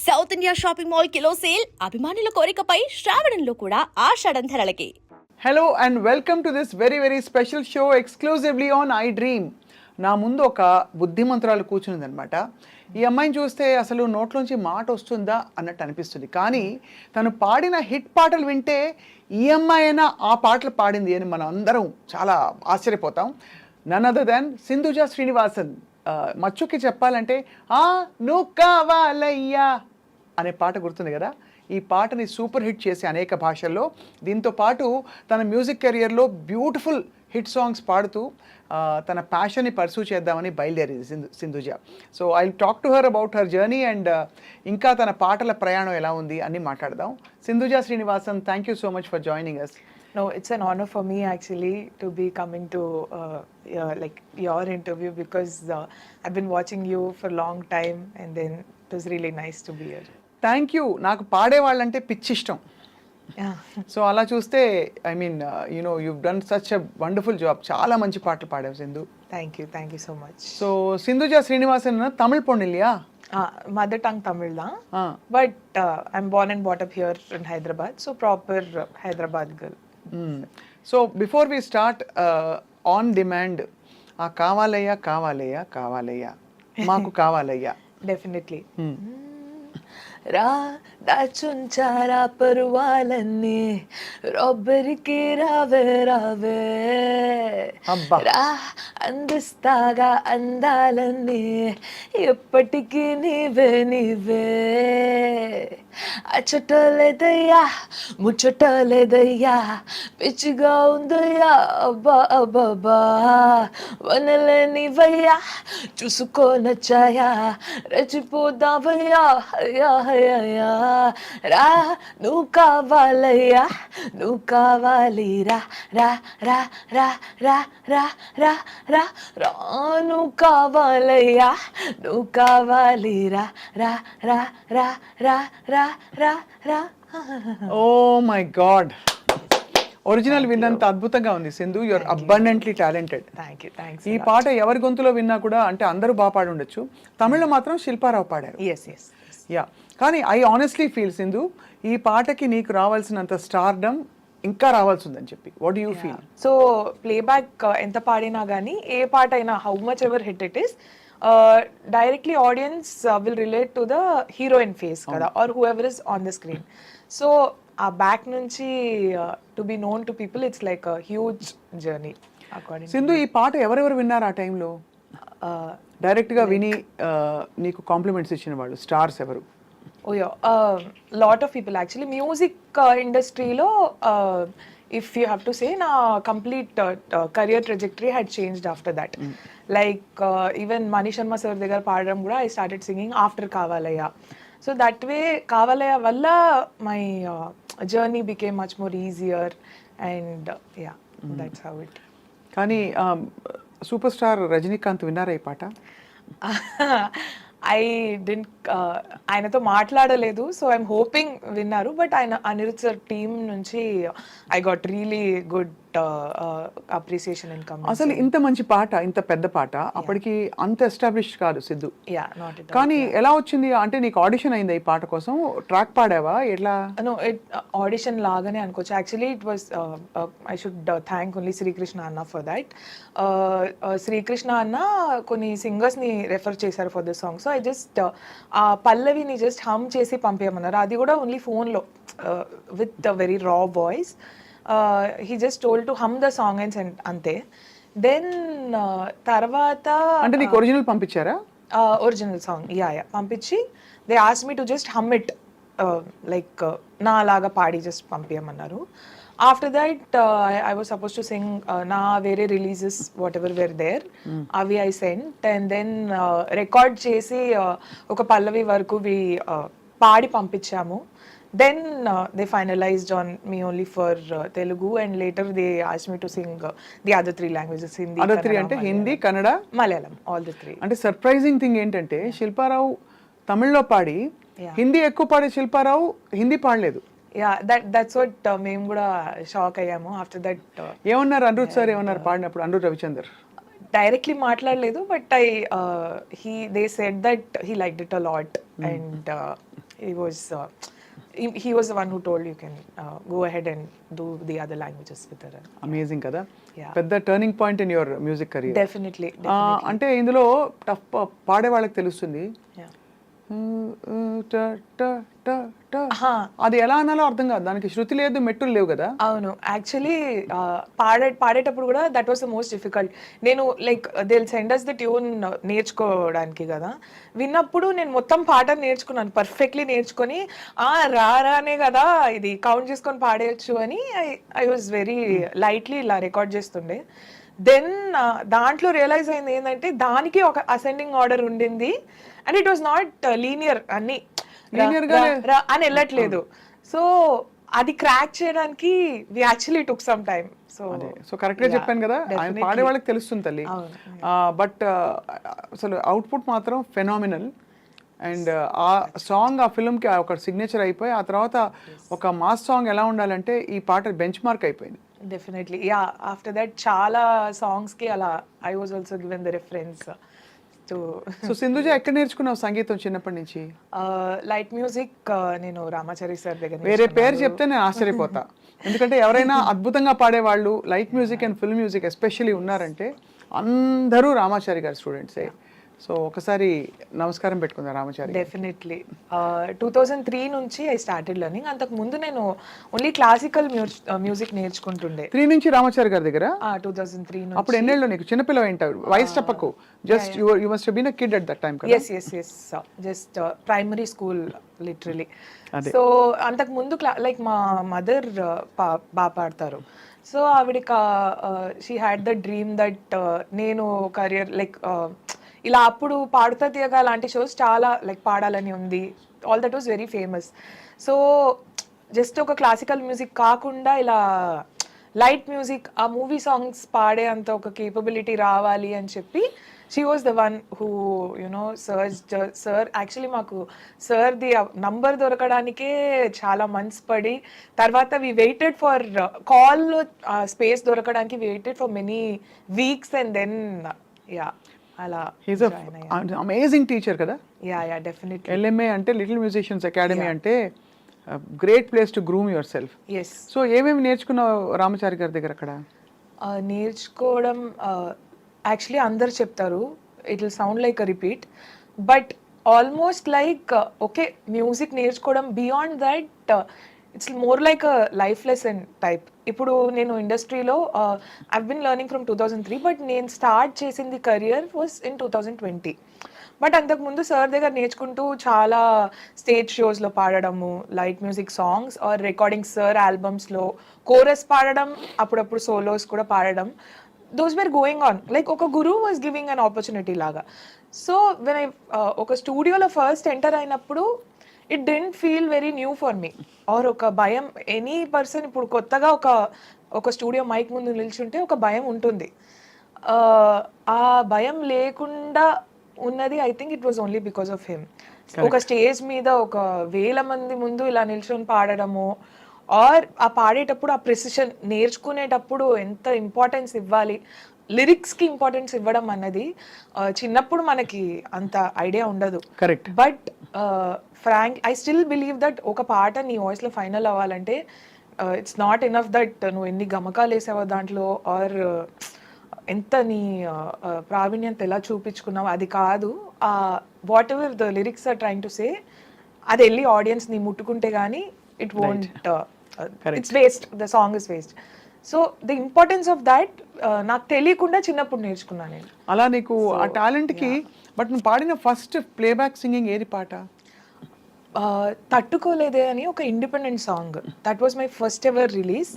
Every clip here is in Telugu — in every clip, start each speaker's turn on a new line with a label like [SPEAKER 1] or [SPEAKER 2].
[SPEAKER 1] South India shopping mall kilo sale అభిమానుల కోరికపై శ్రావణంలో కూడా ఆషాఢం ధరలకి.
[SPEAKER 2] Hello and welcome to this very very special show exclusively on iDream. నా ముందు ఒక బుద్ధిమంతురాలు కూర్చునిందనమాట. ఈ అమ్మాయిని చూస్తే అసలు నోట్లోంచి మాట వస్తుందా అన్నట్టు అనిపిస్తుంది. కానీ తను పాడిన హిట్ పాటలు వింటే ఈ అమ్మాయి అయినా ఆ పాటలు పాడింది అని మనం అందరం చాలా ఆశ్చర్యపోతాం. None other than Sindhuja Srinivasan. మచ్చుకి చెప్పాలంటే నువ్వు కావాలయ్యా అనే పాట గుర్తుంది కదా. ఈ పాటని సూపర్ హిట్ చేసి అనేక భాషల్లో, దీంతో పాటు తన మ్యూజిక్ కెరియర్లో బ్యూటిఫుల్ హిట్ సాంగ్స్ పాడుతూ తన ప్యాషన్ని పర్సూ చేద్దామని బయలుదేరింది Sindhuja. So I talk to her about her journey and ఇంకా తన పాటల ప్రయాణం ఎలా ఉంది అని మాట్లాడదాం. Sindhuja Srinivasan, thank you so much for joining us.
[SPEAKER 3] No, it's an honor for me actually to be coming to like your interview because I've been watching you for a long time and then it was really nice to be here.
[SPEAKER 2] Thank you. నాకు పాడేవాళ్ళంటే పిచ్చి ఇష్టం.
[SPEAKER 3] Yeah.
[SPEAKER 2] సో అలా చూస్తే I mean you've done such a wonderful job. చాలా మంచి పాటలు పాడావు సింధు.
[SPEAKER 3] Thank you so much.
[SPEAKER 2] So Sindhuja Srinivasan Tamil పొండిల్లియా?
[SPEAKER 3] Mother tongue Tamil da, but I'm born and brought up here in Hyderabad, so proper Hyderabad girl.
[SPEAKER 2] So before we start on demand కావాలయ్యా కావాలయ్యా కావాలయ్యా మాకు కావాలయ్యా.
[SPEAKER 3] Definitely. రా దాచుంచారా పరువాలన్నీ రొబ్బరికి రావే రావే, రా అందిస్తాగా అందాలన్నీ ఎప్పటికీ నీవే నీవే, అచ్చటలేదయ్యా ముచ్చటలేదయ్యా పిచ్చిగా ఉందయ్యా అబ్బా అబ్బాబా, వనలేనివయ్యా చూసుకోనచ్చాయా రచిపోదావయ్యా అయ్యా అయ్యా, రా నువ్వు కావాలయ్యా నువ్వు కావాలి, రా రా రా రా రా రా రా రా రా నువ్వు కావాలయ్యా నువ్వు కావాలి, రా రా రా రా రా రా రా రా.
[SPEAKER 2] ఓ మై గాడ్, ఒరిజినల్ విన్నంత అద్భుతంగా ఉంది Sindhu. You're abundantly talented.
[SPEAKER 3] Thanks.
[SPEAKER 2] ఈ పాట ఎవరి గొంతులో విన్నా కూడా అంటే అందరూ బాగా పాడి ఉండొచ్చు. తమిళ్లో మాత్రం శిల్పారావు పాడారు.
[SPEAKER 3] ఎస్
[SPEAKER 2] యా, కానీ ఐ ఆనెస్ట్లీ ఫీల్ సింధు, ఈ పాటకి నీకు రావాల్సినంత స్టార్డమ్ ఇంకా రావాల్సిందని చెప్పి. What do you feel?
[SPEAKER 3] So playback ఎంత పాడినా కానీ ఏ పాట అయినా how much ever hit it is directly audience will relate to the heroine face కదా, or who ever is on the screen. So ఆ బ్యాక్ నుంచి to be known to people it's like a huge journey.
[SPEAKER 2] Sindhu, ఈ పాట ఎవరెవరు విన్నారు ఆ టైంలో? డైరెక్ట్గా విని నీకు కాంప్లిమెంట్స్ ఇచ్చిన వాళ్ళు స్టార్స్ ఎవరు?
[SPEAKER 3] Lot of people actually. Music ఇండస్ట్రీలో if you have to say నా complete career trajectory had changed after that. Like even Mani Sharma sir దగ్గర పాడడం కూడా I started singing after కావాలయ్యా. So that way కావాలయ్యా వల్ల my journey became much more easier and yeah, that's how it.
[SPEAKER 2] కానీ సూపర్ స్టార్ రజనీకాంత్ విన్నారా ఈ పాట?
[SPEAKER 3] ఐ డింట్ ఆయనతో మాట్లాడలేదు, సో ఐఎమ్ హోపింగ్ విన్నారు. బట్ ఆయన అనిరుద్ సార్ టీమ్ నుంచి I got really good appreciation and comments.
[SPEAKER 2] అసలు ఇంత మంచి పాట, ఇంత పెద్ద పాట అప్పటికి అంత ఎస్టాబ్లిష్ కాదు సిద్ధు. కానీ ఎలా వచ్చింది అంటే నీకు ఆడిషన్ అయిందా ఈ పాట కోసం? ట్రాక్ పాడావా ఎట్లా?
[SPEAKER 3] నో, ఇట్ ఆడిషన్ లాగానే అనుకోవచ్చు. Actually it was I should thank only Srikrishna అన్న ఫర్ దాట్. శ్రీకృష్ణ అన్న కొన్ని సింగర్స్ని రెఫర్ చేశారు for this song. So I just ఆ పల్లవిని జస్ట్ హమ్ చేసి పంపించమన్నారు. అది కూడా ఓన్లీ ఫోన్లో విత్ ద వెరీ రా voice. He just told to hum the song and send ante. Then tarvata
[SPEAKER 2] అంటే నీకు ఒరిజినల్ పంపించారా?
[SPEAKER 3] ఒరిజినల్ సాంగ్ యా పంపించి they asked me to just hum it like నా లాగా పాడి just పంపించమన్నారు. After that I was supposed to sing na వేరే releases whatever were there avi I sent and then record చేసి ఒక పల్లవి వరకు పాడి పంపించాము. Then they finalized on me only for Telugu and later they asked me to sing the other three languages, Hindi,
[SPEAKER 2] other three అంటే Hindi, Kannada,
[SPEAKER 3] Malayalam, all the three.
[SPEAKER 2] అంటే సర్ప్రైజింగ్ థింగ్ ఏంటంటే శిల్పారావు తమిళ్లో పాడి హిందీ ఎక్కువ పాడే శిల్పారావు హిందీ పాడలేదు.
[SPEAKER 3] యా, that's what మేము కూడా షాక్ అయ్యాము. ఆఫ్టర్ దట్
[SPEAKER 2] ఏమన్నారు అనిరుద్ సార్? ఏమన్నారు పాడినప్పుడు? అనిరుద్ రవిచందర్
[SPEAKER 3] డైరెక్ట్లీ మాట్లాడలేదు, but they said that he liked it a lot and he was he was the one who told you can go ahead and do the other languages with her.
[SPEAKER 2] Amazing కదా,
[SPEAKER 3] Yeah.
[SPEAKER 2] పెద్ద turning point in your music career.
[SPEAKER 3] Definitely.
[SPEAKER 2] అంటే ఇందులో టఫ్ పాడే వాళ్ళకి తెలుస్తుంది,
[SPEAKER 3] Yeah.
[SPEAKER 2] అది ఎలా అనాలో అర్థం కాదు, దానికి శృతి లేదు, మెట్టులు లేవు కదా.
[SPEAKER 3] అవును, యాక్చువల్లీ పాడేటప్పుడు కూడా that was the most difficult. నేను like they send us the tune నేర్చుకోవడానికి కదా, విన్నప్పుడు నేను మొత్తం పాట నేర్చుకున్నాను, పర్ఫెక్ట్లీ నేర్చుకొని రానే కదా ఇది కౌంట్ చేసుకొని పాడేయచ్చు అని ఐ వాజ్ వెరీ లైట్లీ ఇలా రికార్డ్ చేస్తుండే. దెన్ దాంట్లో రియలైజ్ అయింది ఏంటంటే దానికి ఒక అసెండింగ్ ఆర్డర్ ఉండింది, and it was not linear, అన్ని అని వెళ్ళట్లేదు. సో అది క్రాక్ చేయడానికి we actually took some time.
[SPEAKER 2] So correct గా చెప్పాను కదా, ఆయన పాడే వాళ్ళకి తెలుస్తుంది తల్లి. బట్ అసలు అవుట్పుట్ మాత్రం ఫెనామినల్. అండ్ ఆ సాంగ్ ఆ ఫిల్మ్కి ఒక సిగ్నేచర్ అయిపోయి, ఆ తర్వాత ఒక మాస్ సాంగ్ ఎలా ఉండాలంటే ఈ పాట బెంచ్ మార్క్ అయిపోయింది.
[SPEAKER 3] Definitely, yeah. ఆఫ్టర్ దట్ చాలా సాంగ్స్కి అలా I was also given the reference to.
[SPEAKER 2] So Sindhuja ఎక్కడ నేర్చుకున్నావు సంగీతం చిన్నప్పటి నుంచి?
[SPEAKER 3] లైట్ మ్యూజిక్ నేను రామాచారి సార్ దగ్గర.
[SPEAKER 2] వేరే పేరు చెప్తే నేను ఆశ్చర్యపోతా, ఎందుకంటే ఎవరైనా అద్భుతంగా పాడేవాళ్ళు light music and film music especially ఉన్నారంటే అందరూ రామాచారి గారి స్టూడెంట్సే. సో ఒకసారి నమస్కారం పెట్టుకుందాం రామాచారి.
[SPEAKER 3] డెఫినెట్లీ 2003 నుంచి ఐ స్టార్టెడ్ లెర్నింగ్. అంతకు ముందు నేను ఓన్లీ క్లాసికల్ మ్యూజిక్ నేర్చుకుంటుండే.
[SPEAKER 2] 3 నుంచి రామాచారి గారి దగ్గర
[SPEAKER 3] 2003 నుంచి.
[SPEAKER 2] అప్పుడు ఎన్నేళ్ళు నీకు? చిన్నపిల్ల ఏంటారు, వయసు చెప్పకు, just you must been a kid at that time కదా.
[SPEAKER 3] Yes just primary school literally. So అంతకు ముందు లైక్ మా మదర్ బాగా పాడతారు. సో ఆవిడకి she had the dream that నేను కెరియర్ లైక్ ఇలా అప్పుడు పాడుతా తీయగా లాంటి షోస్ చాలా లైక్ పాడాలని ఉంది. All that was very famous. So just ఒక క్లాసికల్ మ్యూజిక్ కాకుండా ఇలా లైట్ మ్యూజిక్, ఆ మూవీ సాంగ్స్ పాడే అంత ఒక కేపబిలిటీ రావాలి అని చెప్పి she was the one who you know sir actually మాకు సార్ది నంబర్ దొరకడానికే చాలా మంత్స్ పడి, తర్వాత వి వెయిటెడ్ ఫర్ కాల్లో స్పేస్ దొరకడానికి waited for many weeks and then yeah అలా.
[SPEAKER 2] హీస్ అమేజింగ్ టీచర్ కదా.
[SPEAKER 3] Yeah definitely.
[SPEAKER 2] LMA అంటే లిటిల్ మ్యూజిషియన్స్ అకాడమీ అంటే great place to groom yourself.
[SPEAKER 3] Yes.
[SPEAKER 2] So ఏమేమి నేర్చుకున్నావు రామాచారి గారి దగ్గర అక్కడ?
[SPEAKER 3] నేర్చుకోవడం యాక్చువల్లీ అందరు చెప్తారు, it will sound like a repeat, but almost like okay music నేర్చుకోవడం beyond that it's more like a life lesson type. ఇప్పుడు నేను ఇండస్ట్రీలో I been learning from 2003, but నేను స్టార్ట్ చేసింది కెరియర్ వాజ్ ఇన్ 2020. బట్ అంతకుముందు సార్ దగ్గర నేర్చుకుంటూ చాలా స్టేజ్ షోస్లో పాడడము, light music songs or recording sir ఆల్బమ్స్లో కోరస్ పాడడం, అప్పుడప్పుడు సోలోస్ కూడా పాడడం. Those were going on like ఒక గురు వాజ్ గివింగ్ అన్ ఆపర్చునిటీ లాగా. సో వెన్ ఐ ఒక స్టూడియోలో ఫస్ట్ ఎంటర్ అయినప్పుడు it didn't feel very new for me, or ఒక భయం. ఎనీ పర్సన్ ఇప్పుడు కొత్తగా ఒక స్టూడియో మైక్ ముందు నిల్చుంటే ఒక భయం ఉంటుంది. ఆ భయం లేకుండా ఉన్నది I think it was only because of him. ఒక స్టేజ్ మీద ఒక 1000 మంది ముందు ఇలా నిల్చొని పాడడము, ఆర్ ఆ పాడేటప్పుడు ఆ ప్రెసిషన్ నేర్చుకునేటప్పుడు ఎంత ఇంపార్టెన్స్ ఇవ్వాలి, లిరిక్స్కి ఇంపార్టెన్స్ ఇవ్వడం అన్నది చిన్నప్పుడు మనకి అంత ఐడియా ఉండదు.
[SPEAKER 2] Correct.
[SPEAKER 3] But frank I still believe that ఒక పాట నీ వాయిస్లో ఫైనల్ అవ్వాలంటే ఇట్స్ నాట్ ఎనఫ్ దట్ నువ్వు ఎన్ని గమకాలు వేసావో దాంట్లో, ఆర్ ఎంత నీ ప్రావీణ్యత ఎలా చూపించుకున్నావు, అది కాదు. Whatever the lyrics are trying to say, అది వెళ్ళి ఆడియన్స్ని ముట్టుకుంటే కానీ it won't, it's waste, the song is waste. So the importance of that నాకు తెలియకుండా చిన్నప్పుడు నేర్చుకున్నాను నేను.
[SPEAKER 2] అలా నీకు ఆ టాలెంట్కి. బట్ నువ్వు పాడిన ఫస్ట్ ప్లేబ్యాక్ సింగింగ్ ఏది పాట?
[SPEAKER 3] తట్టుకోలేదే అని ఒక independent song. That was my first ever release.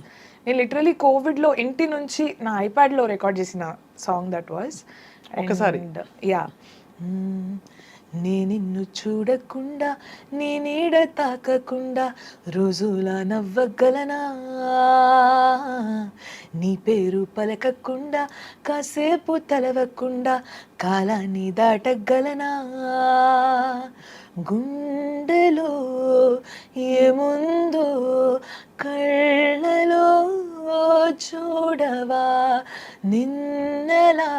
[SPEAKER 3] నేను లిటరలీ కోవిడ్లో ఇంటి నుంచి నా ఐప్యాడ్లో రికార్డ్ చేసిన సాంగ్ దట్ వాజ్.
[SPEAKER 2] ఒకసారి
[SPEAKER 3] యా. నే నిన్ను చూడకుండా, నీ నీడ తాకకుండా రోజులా నవ్వగలనా, నీ పేరు పలకకుండా కాసేపు తలవకుండా కాలాన్ని దాటగలనా, గుండెలో ఏముందో కళ్ళలో చూడవా, నిన్నలా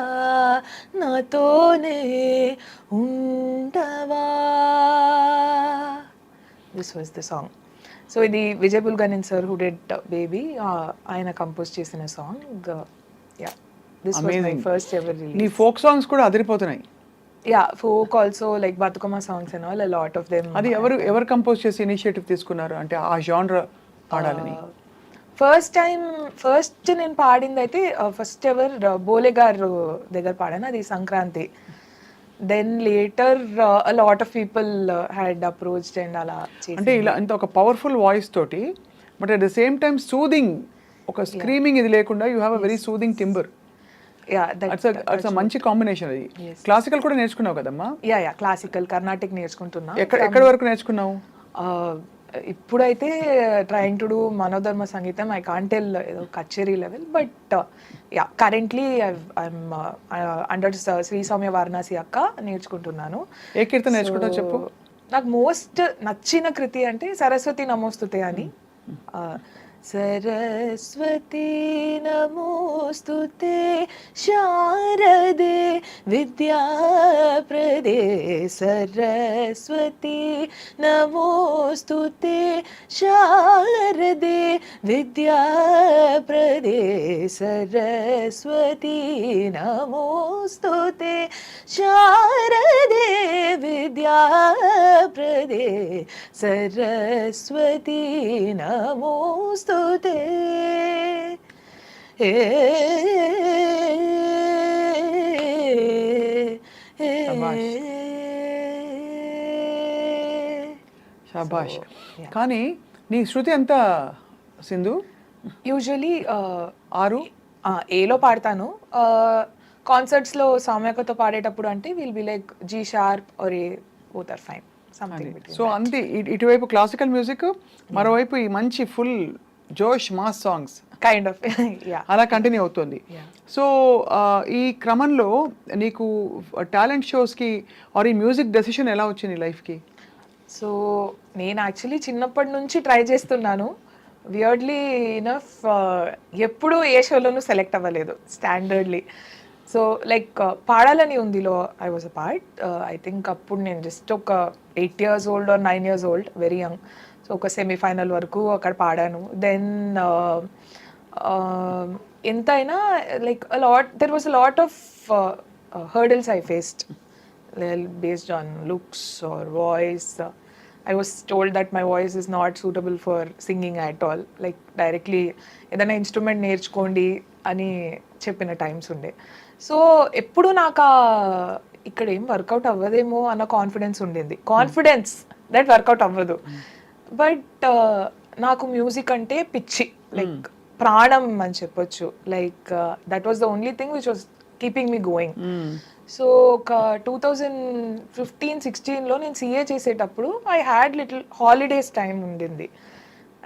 [SPEAKER 3] నాతోనే ఉండవా. This was the song. So ఇది Vijay Bulganin sir who did Baby, ఆయన కంపోజ్ చేసిన song. Yeah, this was my first ever
[SPEAKER 2] నీ
[SPEAKER 3] రిలీజ్.
[SPEAKER 2] ఫోక్ సాంగ్స్ కూడా అదిరిపోతున్నాయి.
[SPEAKER 3] Yeah, folk also like Bathukamma songs and all, a lot of them.
[SPEAKER 2] అది ఎవరు కంపోజ్ చేసి ఇనిషియేటివ్ తీసుకున్నారు అంటే ఆ జానర్ పాడాలని?
[SPEAKER 3] ఫస్ట్ నేను పాడింది అయితే ఫస్ట్ ఎవర్ బోలే గారు దగ్గర పాడాను, అది Sankranti. Then later lot of people had approached and అలా
[SPEAKER 2] అంటే ఇలా ఇంత ఒక పవర్ఫుల్ వాయిస్ తోటి but at the same time soothing, ఒక స్క్రీమింగ్ ఇది లేకుండా you have a very soothing timbre. It's మంచి కాంబినేషన్. అది క్లాసికల్ కూడా నేర్చుకున్నావు కదమ్మా?
[SPEAKER 3] యా క్లాసికల్ కర్ణాటిక్ నేర్చుకుంటున్నా.
[SPEAKER 2] ఎక్కడ వరకు నేర్చుకున్నావు?
[SPEAKER 3] ఇప్పుడైతే ట్రయింగ్ టు డూ మనోధర్మ సంగీతం. ఐ కాంట్ టెల్ ఏదో కచేరీ level, but ya currently I'm under Shri Sowmya Varanasi అక్క నేర్చుకుంటున్నాను.
[SPEAKER 2] ఏ కీర్తన నేర్చుకుంటావు చెప్పు.
[SPEAKER 3] నాకు మోస్ట్ నచ్చిన కృతి అంటే సరస్వతి నమోస్తుతే అని. సరస్వతి నమోస్తుతే శారదే విద్యాప్రదే, సరస్వతి నమోస్తుతే శారదే విద్యాప్రదే, సరస్వతి నమోస్తుతే శారదే విద్యాప్రదే, సరస్వతి నమోస్తుతే.
[SPEAKER 2] శాబాష్. కానీ నీ శృతి ఎంత సింధు?
[SPEAKER 3] యూజువలీ
[SPEAKER 2] 6
[SPEAKER 3] ఏలో పాడతాను. కాన్సర్ట్స్లో సౌమ్యకతో పాడేటప్పుడు అంటే will be like G sharp or A, both are fine, something between.
[SPEAKER 2] So అంతే, ఇటువైపు క్లాసికల్ మ్యూజిక్, మరోవైపు ఈ మంచి ఫుల్ జోష్ mass songs
[SPEAKER 3] kind of ya
[SPEAKER 2] అలా కంటిన్యూ అవుతుంది. సో ఈ క్రమంలో నీకు టాలెంట్ షోస్కి ఆర్ ఈ మ్యూజిక్ డెసిషన్ ఎలా వచ్చింది లైఫ్కి?
[SPEAKER 3] సో నేను యాక్చువల్లీ చిన్నప్పటి నుంచి ట్రై చేస్తున్నాను. వియర్డ్లీ ఇనఫ్ ఎప్పుడు ఏ షోలోనూ సెలెక్ట్ అవ్వలేదు స్టాండర్డ్లీ. సో లైక్ పాడాలని ఉందిలో I was a part. I think అప్పుడు నేను జస్ట్ ఒక 8 years old or 9 years old, very young. So ఒక సెమీఫైనల్ వరకు అక్కడ పాడాను. దెన్ ఎంతైనా like there was a lot of hurdles I faced based on looks or voice. I was told that my voice is not suitable for singing at all. Like directly ఏదైనా ఇన్స్ట్రుమెంట్ నేర్చుకోండి అని చెప్పిన టైమ్స్ ఉండే. సో ఎప్పుడు నాకు ఇక్కడ ఏం వర్కౌట్ అవ్వదేమో అన్న కాన్ఫిడెన్స్ ఉండింది. కాన్ఫిడెన్స్ దట్ వర్కౌట్ అవ్వదు. బట్ నాకు మ్యూజిక్ అంటే పిచ్చి, లైక్ ప్రాణం అని చెప్పొచ్చు. Like that was the only thing which was keeping me going. So ఒక 2015-16లో నేను CA చేసేటప్పుడు I had little holidays time ఉండింది.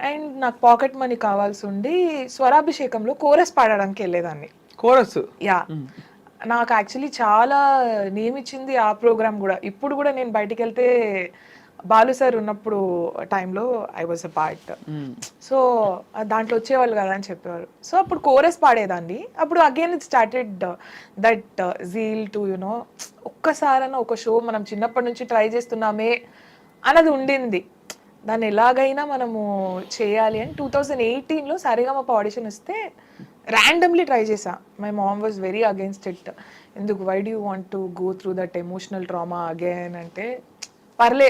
[SPEAKER 3] అండ్ నాకు పాకెట్ మనీ కావాల్సి ఉండి స్వరాభిషేకంలో కోరస్ పాడడానికి వెళ్ళేదాన్ని.
[SPEAKER 2] కోరస్?
[SPEAKER 3] యా, నాకు యాక్చువల్లీ చాలా నియమించింది ఆ ప్రోగ్రామ్ కూడా. ఇప్పుడు కూడా నేను బయటికి వెళ్తే బాలు సార్ ఉన్నప్పుడు టైంలో I was a part. So దాంట్లో వచ్చేవాళ్ళు కదా అని చెప్పేవారు. సో అప్పుడు కోరస్ పాడేదాన్ని. అప్పుడు again it started that zeal to you know, ఒక్కసారైనా ఒక షో మనం చిన్నప్పటి నుంచి ట్రై చేస్తున్నామే అన్నది ఉండింది. దాన్ని ఎలాగైనా మనము చేయాలి అని 2018లో సరిగమప ఆడిషన్ వస్తే ర్యాండమ్లీ ట్రై చేసా. My mom was very against it. ఎందుకు, why do you want to go through that emotional trauma again అంటే, పర్లే,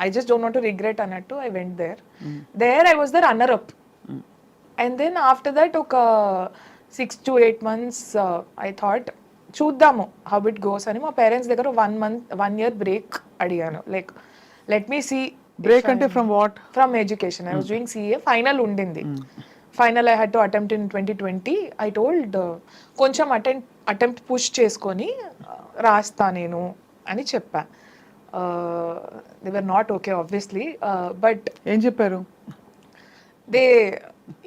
[SPEAKER 3] I just don't want to regret అన్నట్టు I went there. There I was the runner up. And then after that ఒక 6 to 8 months I thought చూద్దాము how it goes అని మా పేరెంట్స్ దగ్గర 1 year break అడిగాను. Like let me see.
[SPEAKER 2] Break అంటే from what?
[SPEAKER 3] From education. I was doing CA. Final ఉండింది. Final I had to attempt in 2020. I told కొంచెం అటెంప్ట్ పుష్ చేసుకొని రాస్తా నేను అని చెప్పా. They were not okay obviously, but
[SPEAKER 2] ఏం చెప్పారు?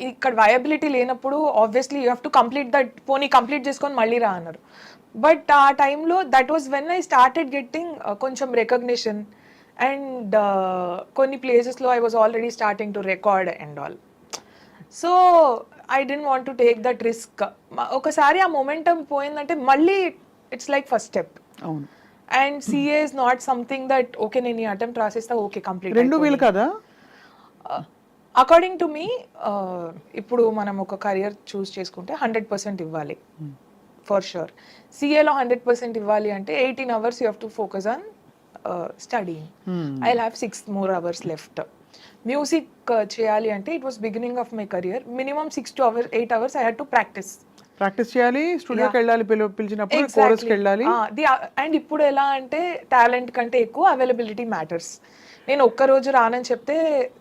[SPEAKER 3] ఇక్కడ వయబిలిటీ లేనప్పుడు obviously you have to complete that, పోనీ కంప్లీట్ చేసుకొని మళ్ళీ రా అన్నారు. బట్ ఆ టైంలో that was when I started getting కొంచెం రికగ్నిషన్ అండ్ కొన్ని ప్లేసెస్లో I was already starting to record and all. So I don't want to take that risk. ఒకసారి ఆ మొమెంటం పోయిందంటే మళ్ళీ ఇట్స్ లైక్ ఫస్ట్ స్టెప్.
[SPEAKER 2] అవును.
[SPEAKER 3] And CA is not something that okay నేను ఈ అటెంప్ట్ రాసేస్తా ఓకే కంప్లీట్
[SPEAKER 2] రెండు వీలు కదా.
[SPEAKER 3] అకార్డింగ్ టు మీ ఇప్పుడు మనం ఒక కెరియర్ చూస్ చేసుకుంటే 100% ఇవ్వాలి ఫర్ షూర్. సిఏలో 100% ఇవ్వాలి అంటే 18 hours you have to focus on studying. I have 6 more hours left. Music చేయాలి అంటే it was beginning of my career. Minimum 6 to 8 hours I had to practice
[SPEAKER 2] చేయాలి, స్టూడియోకి వెళ్ళాలి, పిలిచినప్పుడు కోరస్కి వెళ్ళాలి.
[SPEAKER 3] అండ్ ఇప్పుడు ఎలా అంటే టాలెంట్ కంటే ఎక్కువ అవైలబిలిటీ మ్యాటర్స్. నేను ఒక్కరోజు రానని చెప్తే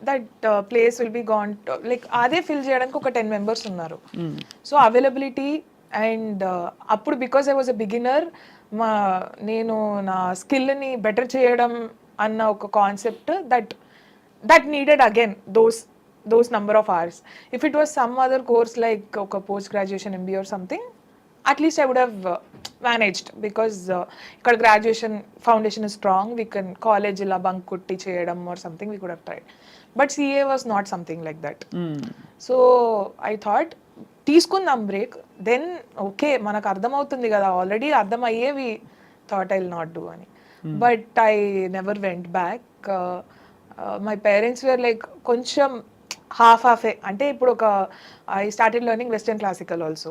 [SPEAKER 3] that place will be gone, like అదే ఫిల్ చేయడానికి ఒక 10 members ఉన్నారు. సో అవైలబిలిటీ అండ్ అప్పుడు because I was a beginner, నేను నా స్కిల్ని బెటర్ చేయడం అన్న ఒక concept that needed again those number of hours. If it was some other course like okay, post graduation MBA or something, at least I would have managed because ikkada graduation foundation is strong. We can college ila bunk kotti cheyadam or something we could have tried, but CA was not something like that. So I thought తీసుకుందాం బ్రేక్, దెన్ ఓకే మనకు అర్థం అవుతుంది కదా, ఆల్రెడీ అర్థం అయ్యే we thought I will not do అని. But I never went back. My parents were like కొంచెం హాఫే, అంటే ఇప్పుడు ఒక I started learning western classical also.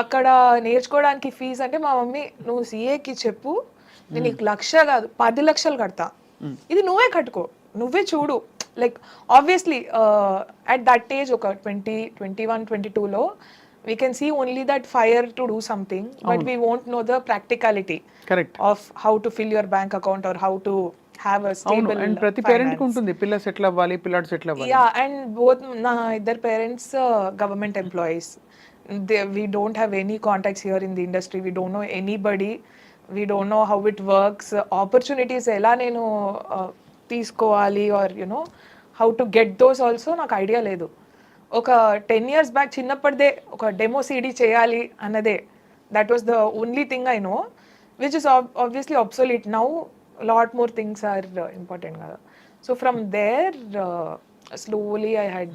[SPEAKER 3] అక్కడ నేర్చుకోవడానికి ఫీజు అంటే మా మమ్మీ నువ్వు సిఏకి చెప్పు, నేను నీకు 1,00,000 కాదు 10 లక్షలు కడతా, ఇది నువ్వే కట్టుకో, నువ్వే చూడు. Like obviously at that age ఒక 20, 21, 22లో we can see only that fire to do something, but we won't know the practicality of how to fill your bank account or how to have a stable
[SPEAKER 2] and ప్రతి పేరెంట్ కి ఉంటుంది పిల్ల సెటిల్ అవ్వాలి, పిల్లాడు సెటిల్ అవ్వాలి.
[SPEAKER 3] Yeah, and both నా ఇద్దరు parents government employees. We don't have any contacts here in the industry, we don't know anybody, we don't know how it works, opportunities ఎలా నేను తీసుకోవాలి or you know how to get those also నాకు ఐడియా లేదు. ఒక 10 years బ్యాక్ చిన్నప్పటిదే ఒక డెమో సిడీ చేయాలి అన్నదే, that was the only thing I know, which is obviously obsolete now. Lot more things are important కదా. So from there slowly I had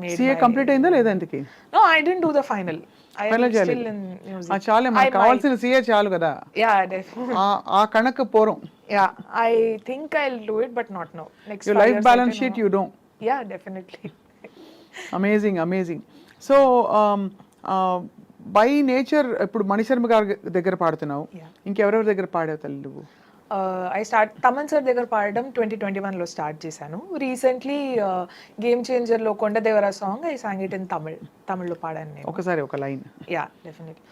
[SPEAKER 3] made
[SPEAKER 2] CA complete అయిందా లేదా ఇంతకి?
[SPEAKER 3] No, I didn't do the final. I am still in music.
[SPEAKER 2] చాలే మనకు కావాల్సిన CA చాలు కదా.
[SPEAKER 3] Yeah, definitely.
[SPEAKER 2] ఆ కణకు పోరం.
[SPEAKER 3] Yeah, I think I'll do it but not now. Next
[SPEAKER 2] Your life balance sheet you don't.
[SPEAKER 3] Yeah, definitely.
[SPEAKER 2] Amazing. So by nature ఇప్పుడు మణిశర్మ గారి దగ్గర పాడుతున్నావు, ఇంకెవరెవరి దగ్గర పాడావు తల్లి నువ్వు?
[SPEAKER 3] తమన్ సార్ దగ్గర పాడడం 2021లో స్టార్ట్ చేశాను. రీసెంట్లీ గేమ్ చేంజర్లో Kondadevara song I sang it in తమిళ్లో పాడాను నేను.
[SPEAKER 2] ఒకసారి ఒక లైన్.
[SPEAKER 3] Yeah definitely.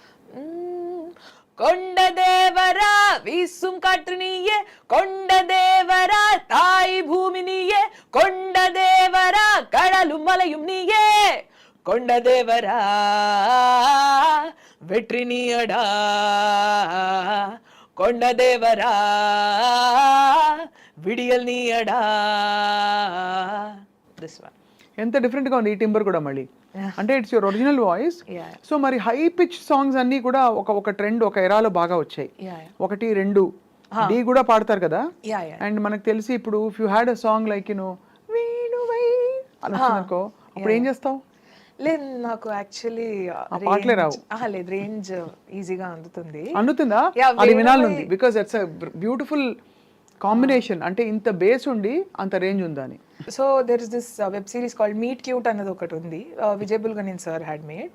[SPEAKER 3] కొండదేవరా వీసుం కాற்று நீயே, కొండదేవరా தாய் பூமி நீயே, కొండదేవరా கடலும் மலையும் நீயே, కొండదేవరా வெற்றி நீயடா, కొండదేవరా విడియల్ నీయడా. దిస్ వన్
[SPEAKER 2] ఎంత డిఫరెంట్ గా ఉంది ఈ టింబర్ కూడా మళ్ళీ, అంటే it's your original voice. So మరి హై పిచ్ సాంగ్స్ అన్ని కూడా ఒక ట్రెండ్ ఒక ఎరాలో బాగా వచ్చాయి. 1, 2 డి కూడా పాడతారు కదా. అండ్ మనకు తెలిసి ఇప్పుడు if you had a song like you know వేణువై అనుకో, అప్పుడు ఏం చేస్తావు?
[SPEAKER 3] లేదు నాకు యాక్చువల్లీ
[SPEAKER 2] పాటలే రావు.
[SPEAKER 3] లేదు, రేంజ్ ఈజీగా
[SPEAKER 2] అందుతుందా? అది వినాలి, because it's a beautiful combination. అంటే ఇంత బేస్ ఉండి అంత రేంజ్ ఉందా అని.
[SPEAKER 3] So there is this web series called Meet Cute అన్నది ఒకటి ఉంది, Vijay Bulganin sir had made.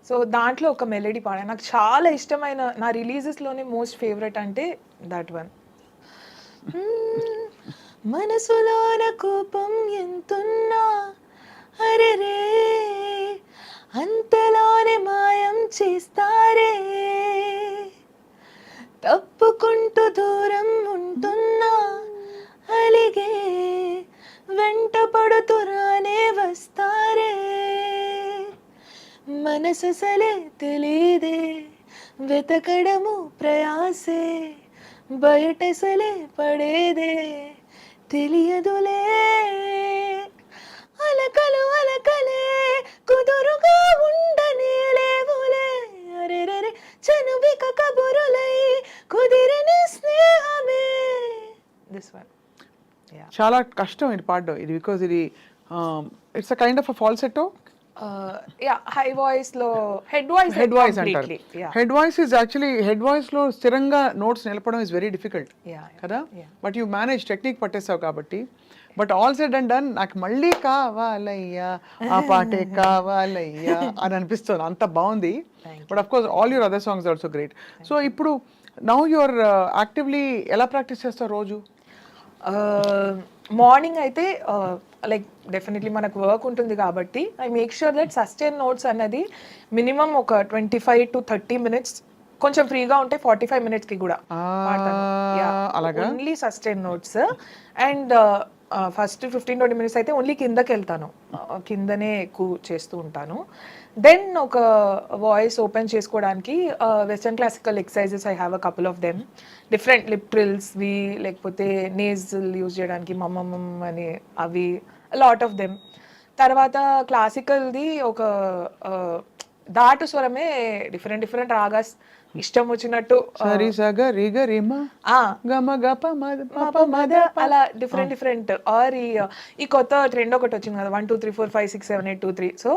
[SPEAKER 3] So దాంట్లో ఒక మెలడీ పాడా, నాకు చాలా ఇష్టమైన, నా రిలీజెస్లోనే మోస్ట్ ఫేవరెట్ అంటే దట్ వన్. మనసులోన కోపం ఎంతున్నా అరెరే అంతలోనే మాయం చేస్తారే, తప్పుకుంటూ దూరం ఉంటున్నా అలిగే వెంట పడుతురానే వస్తారే, మనసలే తెలీదే వెతకడము ప్రయాసే, బయటసలే పడేదే తెలియదులే, అలకలు అలకలే కుదురుగా ఉండనే లేవులే, అరెరెరే చనువిక కబురులై కుదిరిన స్నేహమే. దిస్ వన్
[SPEAKER 2] చాలా కష్టం ఇది పాడడం ఇది, బికాజ్ ఇది it's a kind of a falsetto.
[SPEAKER 3] Yeah high voice లో హెడ్ వాయిస్
[SPEAKER 2] హెడ్ వాయిస్ అంటారు.
[SPEAKER 3] Yeah
[SPEAKER 2] head voice is actually head voice లో స్థిరంగా నోట్స్ నిలపడం ఇస్ వెరీ డిఫికల్ట్
[SPEAKER 3] యా
[SPEAKER 2] కదా. బట్ యూ మేనేజ్, టెక్నిక్ పట్టేసావు కాబట్టి. But all said and done నాకు మళ్ళీ కావాలయ్యా ఆ పాటే కావాలయ్యా అని అనిపిస్తుంది, అంత బాగుంది. But of course all your other songs also great. So ఇప్పుడు నౌ యువర్ యాక్టివ్లీ ఎలా ప్రాక్టీస్ చేస్తావు రోజు?
[SPEAKER 3] మార్నింగ్ అయితే లైక్ డెఫినెట్లీ మనకు వర్క్ ఉంటుంది కాబట్టి I make sure that sustain notes అన్నది మినిమం ఒక 25 to 30 minutes, కొంచెం ఫ్రీగా ఉంటే 45 minutes కి కూడా
[SPEAKER 2] అలాగా
[SPEAKER 3] only sustain notes. And first 15-20 minutes అయితే ఓన్లీ కిందకి వెళ్తాను, కిందనే ఎక్కువ చేస్తూ ఉంటాను. దెన్ ఒక వాయిస్ ఓపెన్ చేసుకోవడానికి western classical exercises I have a couple of them, different lip ట్రిల్స్వి, లేకపోతే నేజల్ యూజ్ చేయడానికి మమ్మమ్ అని అవి, లాట్ ఆఫ్ దెమ్. తర్వాత క్లాసికల్ది ఒక దాటు స్వరమే డిఫరెంట్ డిఫరెంట్ రాగాస్ ఇష్టం వచ్చినట్టు
[SPEAKER 2] సరి సగ రి గ రి మ గ మ గ ప మ ప మ ద
[SPEAKER 3] అలా డిఫరెంట్ డిఫరెంట్. ఆర్ ఈ కొత్త ట్రెండ్ ఒకటి వచ్చింది కదా, 1 2 3 4 5 6 7 8 2 3. సో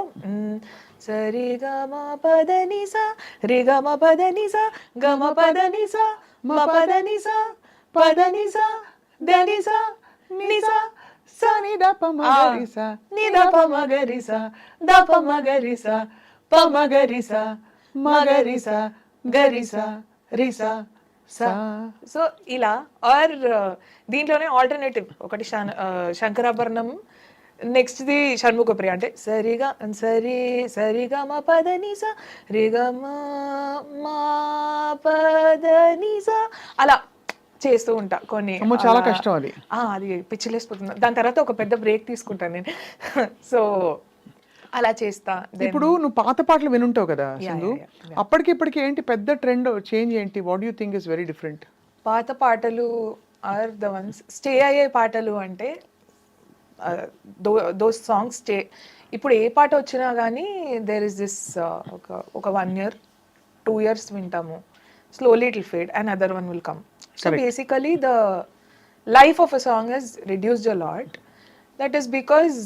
[SPEAKER 3] సరి గ మ ప ద ని సా రి గ మ ప ద ని సా గ మ ప ద ని సా మ ప ద ని సా ప ద ని సా ద ని సా ని సా
[SPEAKER 2] సా ని ద ప మ గ రి సా
[SPEAKER 3] ని ద ప మ గ రి సా ద ప మ గ రి సా ప మ గ రి సా మ గ రి సా గరిసా రిసా సా. సో ఇలా. ఆర్ దీంట్లోనే ఆల్టర్నేటివ్ ఒకటి శంకరాభరణం, నెక్స్ట్ ది షణ్ముఖప్రియ, అంటే సరిగా సరిగా మా పదనిసా రిగా మా పదనిసా అలా చేస్తూ ఉంటా కొన్ని.
[SPEAKER 2] చాలా కష్టం అది.
[SPEAKER 3] అది పిచ్చిలేసిపోతుంది. దాని తర్వాత ఒక పెద్ద బ్రేక్ తీసుకుంటాను నేను. సో అలా చేస్తా.
[SPEAKER 2] ఇప్పుడు నువ్వు పాత పాటలు వినుంటావు కదా సింధు, అప్పటికి ఇప్పటికి ఏంటి పెద్ద ట్రెండ్ చేంజ్ ఏంటి? What you think is very different?
[SPEAKER 3] పాత పాటలు ఆర్ ద వన్స్ స్టే అయ్యే పాటలు, అంటే దోస్ సాంగ్స్ స్టే. ఇప్పుడు ఏ పాట వచ్చినా కానీ దేర్ ఇస్ దిస్ ఒక 1 year 2 years వింటాము, slowly it will fade and other one will come. So basically the life of a song has reduced a lot. That is because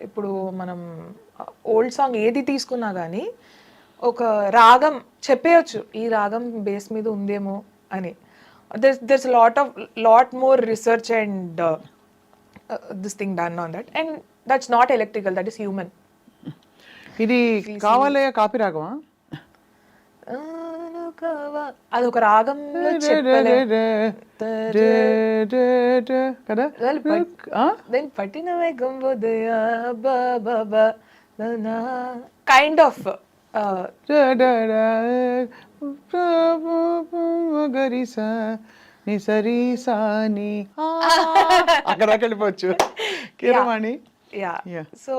[SPEAKER 3] ఇప్పుడు మనం ఓల్డ్ సాంగ్ ఏది తీసుకున్నా కానీ ఒక రాగం చెప్పేయచ్చు, ఈ రాగం బేస్ మీద ఉందేమో అని. there's lot more research and this thing done on that, and that's not electrical, that is human.
[SPEAKER 2] ఇది కావాలయ్య కాపీ రాగమా?
[SPEAKER 3] అదొక రాగంలో
[SPEAKER 2] కదా.
[SPEAKER 3] దెన్ పట్టిన వేగంబోదయ కైండ్ ఆఫ్
[SPEAKER 2] గరిసా ని సరి సా ని అక్కడ వెళ్ళిపోవచ్చు. Keeravani.
[SPEAKER 3] So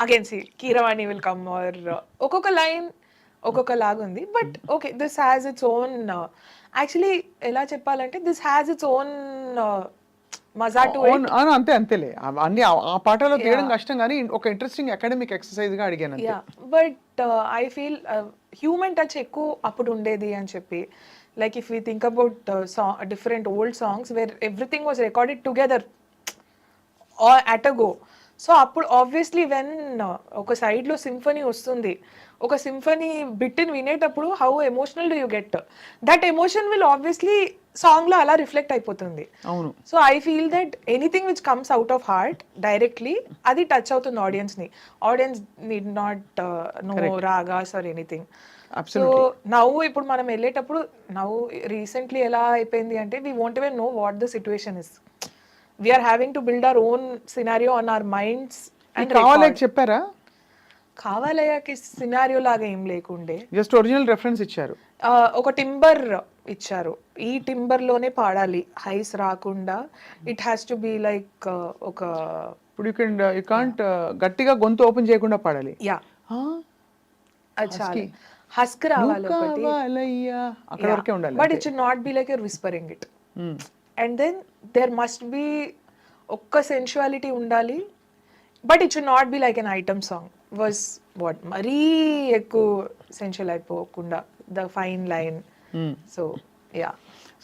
[SPEAKER 3] again see Keeravani will come, or ఒక్కొక్క లైన్ ఒక్కొక్క లాగా ఉంది. But okay, this has its own, actually ఎలా చెప్పాలంటే దిస్ హ్యాస్ ఇట్స్ ఓన్ మజా టు ఇట్.
[SPEAKER 2] అంతే అంతేలే, అన్ని ఆ పాటలో తీయడం కష్టం కానీ ఒక ఇంట్రెస్టింగ్ అకాడమిక్ ఎక్సర్సైజ్ గా అడిగాను.
[SPEAKER 3] But I feel human touch ఎక్కువ అప్పుడు ఉండేది అని చెప్పి. Like if you think about different old songs where everything was recorded together at a go. So అప్పుడు ఆబ్వియస్లీ వెన్ ఒక సైడ్లో సింఫనీ వస్తుంది, ఒక సింఫనీ బిట్ని వినేటప్పుడు how emotional do you get, that emotion will obviously సాంగ్లో అలా రిఫ్లెక్ట్ అయిపోతుంది.
[SPEAKER 2] అవును.
[SPEAKER 3] So I feel that anything which comes out of heart directly అది టచ్ అవుతుంది ఆడియన్స్ని. Audience need not know ragas or anything. So నవ్వు ఇప్పుడు మనం వెళ్ళేటప్పుడు నవ్వు రీసెంట్లీ ఎలా అయిపోయింది అంటే we won't even know what the situation is. We are having to build our own scenario on our minds and
[SPEAKER 2] కావాలయ్య చెప్పారా?
[SPEAKER 3] కావాలయ్యకి సినారియో లాగా ఏం లేకుండే,
[SPEAKER 2] జస్ట్ ఒరిజినల్ రెఫరెన్స్ ఇచ్చారు.
[SPEAKER 3] ఒక టింబర్ ఇచ్చారు, ఈ టింబర్ లోనే పాడాలి, హైస్ రాకుండా. It has to be like ఒక,
[SPEAKER 2] ఇప్పుడు యూ కాంట్ గట్టిగా గొంతు ఓపెన్ చేయకుండా పాడాలి.
[SPEAKER 3] యా అది చాలు, హస్క్ రావాలి ఒకటి,
[SPEAKER 2] అక్కడ వరకే ఉండాలి.
[SPEAKER 3] But it should not be like your whispering it. And then there must be ఒక్క సెన్షువాలిటీ ఉండాలి, but it should not be like an item song. Was what మరీ ఎక్కువ సెన్షువల్ అయిపోకుండా, the fine line. So yeah.